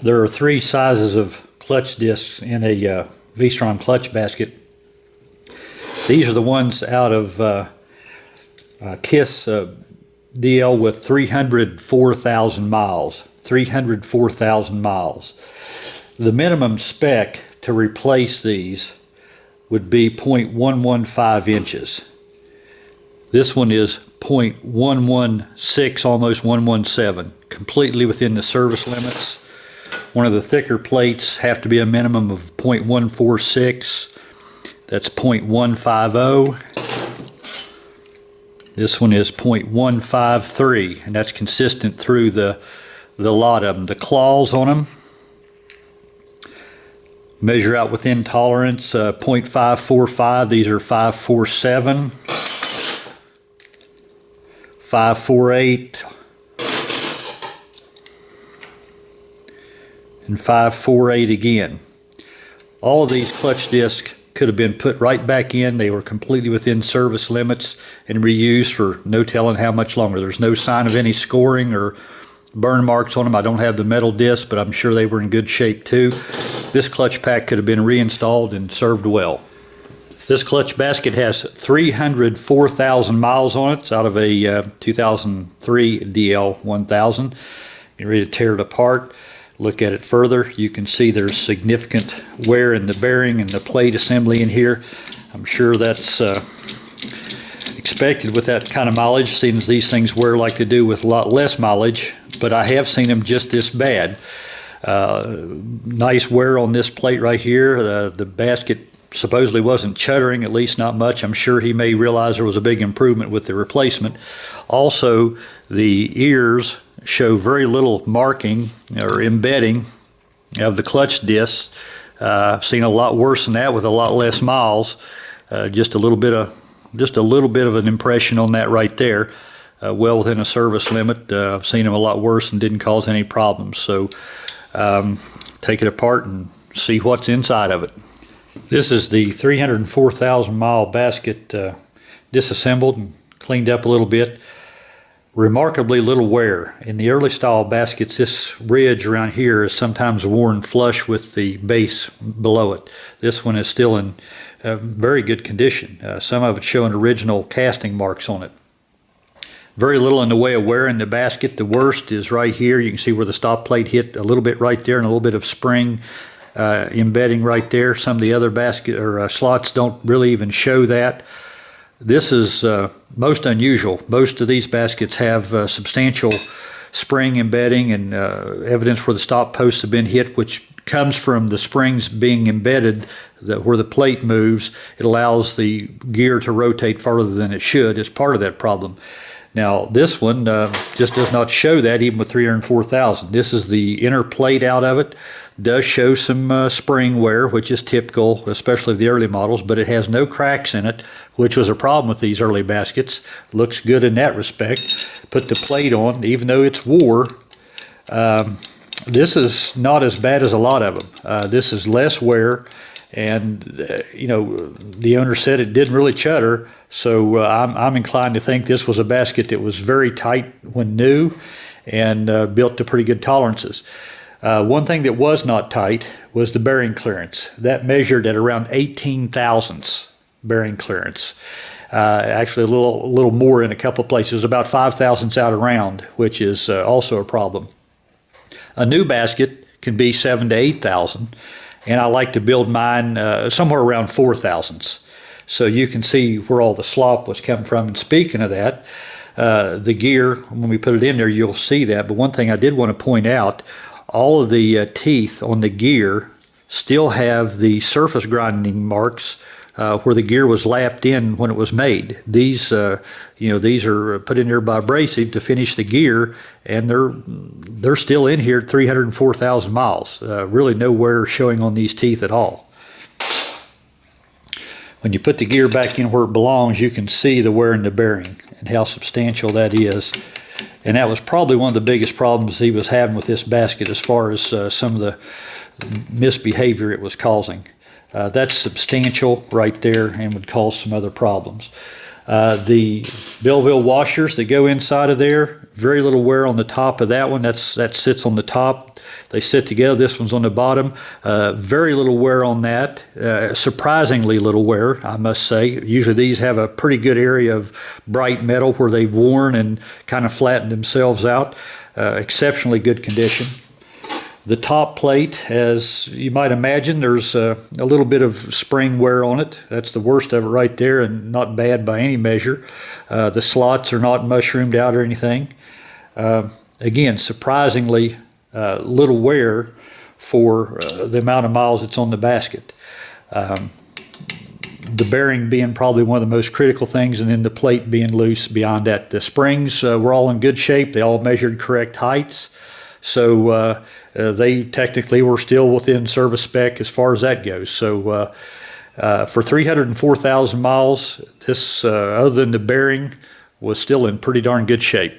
There are three sizes of clutch discs in a V-Strom clutch basket. These are the ones out of KISS DL with 304,000 miles. 304,000 miles. The minimum spec to replace these would be 0.115 inches. This one is 0.116, almost 117, completely within the service limits. One of the thicker plates have to be a minimum of 0.146. That's 0.150. This one is 0.153, and that's consistent through the lot of them. The claws on them measure out within tolerance, 0.545. These are 547, 548, and 548 again. All of these clutch discs could have been put right back in. They were completely within service limits and reused for no telling how much longer. There's no sign of any scoring or burn marks on them. I don't have the metal disc, but I'm sure they were in good shape too. This clutch pack could have been reinstalled and served well. This clutch basket has 304,000 miles on it. It's out of a 2003 DL 1000. You're ready to tear it apart. Look at it further. You can see there's significant wear in the bearing and the plate assembly in here. I'm sure that's expected with that kind of mileage, seeing as these things wear like they do with a lot less mileage, but I have seen them just this bad. Nice wear on this plate right here. The basket supposedly wasn't chuttering, at least not much. I'm sure he may realize there was a big improvement with the replacement. Also, the ears show very little marking or embedding of the clutch discs. I've seen a lot worse than that with a lot less miles. Just a little bit of an impression on that right there. Well within a service limit. I've seen them a lot worse and didn't cause any problems. So take it apart and see what's inside of it. This is the 304,000 mile basket, disassembled and cleaned up a little bit. Remarkably little wear. In the early style baskets, this ridge around here is sometimes worn flush with the base below it. This one is still in very good condition. Some of it showing original casting marks on it. Very little in the way of wear in the basket. The worst is right here. You can see where the stop plate hit a little bit right there and a little bit of spring embedding right there. Some of the other basket or slots don't really even show that. This is most unusual. Most of these baskets have substantial spring embedding and evidence where the stop posts have been hit, which comes from the springs being embedded where the plate moves. It allows the gear to rotate farther than it should. It's part of that problem. Now this one just does not show that even with 304,000. This is the inner plate out of it. Does show some spring wear, which is typical, especially of the early models, but it has no cracks in it, which was a problem with these early baskets. Looks good in that respect. Put the plate on, even though it's wore. This is not as bad as a lot of them. This is less wear, and you know, the owner said it didn't really chutter, so I'm inclined to think this was a basket that was very tight when new and built to pretty good tolerances. One thing that was not tight was the bearing clearance. That measured at around 18 thousandths bearing clearance. Actually a little more in a couple of places, about 5 thousandths out around, which is also a problem. A new basket can be 7 to 8 thousand, and I like to build mine somewhere around 4 thousandths. So you can see where all the slop was coming from. And speaking of that, the gear, when we put it in there, you'll see that. But one thing I did want to point out, all of the teeth on the gear still have the surface grinding marks where the gear was lapped in when it was made. These, these are put in there by abrasive to finish the gear, and they're still in here at 304,000 miles. Really no wear showing on these teeth at all. When you put the gear back in where it belongs, you can see the wear in the bearing and how substantial that is. And that was probably one of the biggest problems he was having with this basket as far as some of the misbehavior it was causing. That's substantial right there and would cause some other problems. The Belleville washers that go inside of there, very little wear on the top of that one. That sits on the top. They sit together. This one's on the bottom. Very little wear on that. Surprisingly little wear, I must say. Usually these have a pretty good area of bright metal where they've worn and kind of flattened themselves out. Exceptionally good condition. The top plate, as you might imagine, there's a little bit of spring wear on it. That's the worst of it right there, and not bad by any measure. The slots are not mushroomed out or anything. Again, surprisingly little wear for the amount of miles it's on the basket. The bearing being probably one of the most critical things, and then the plate being loose beyond that. The springs were all in good shape. They all measured correct heights. So they technically were still within service spec as far as that goes. So for 304,000 miles, this, other than the bearing, was still in pretty darn good shape.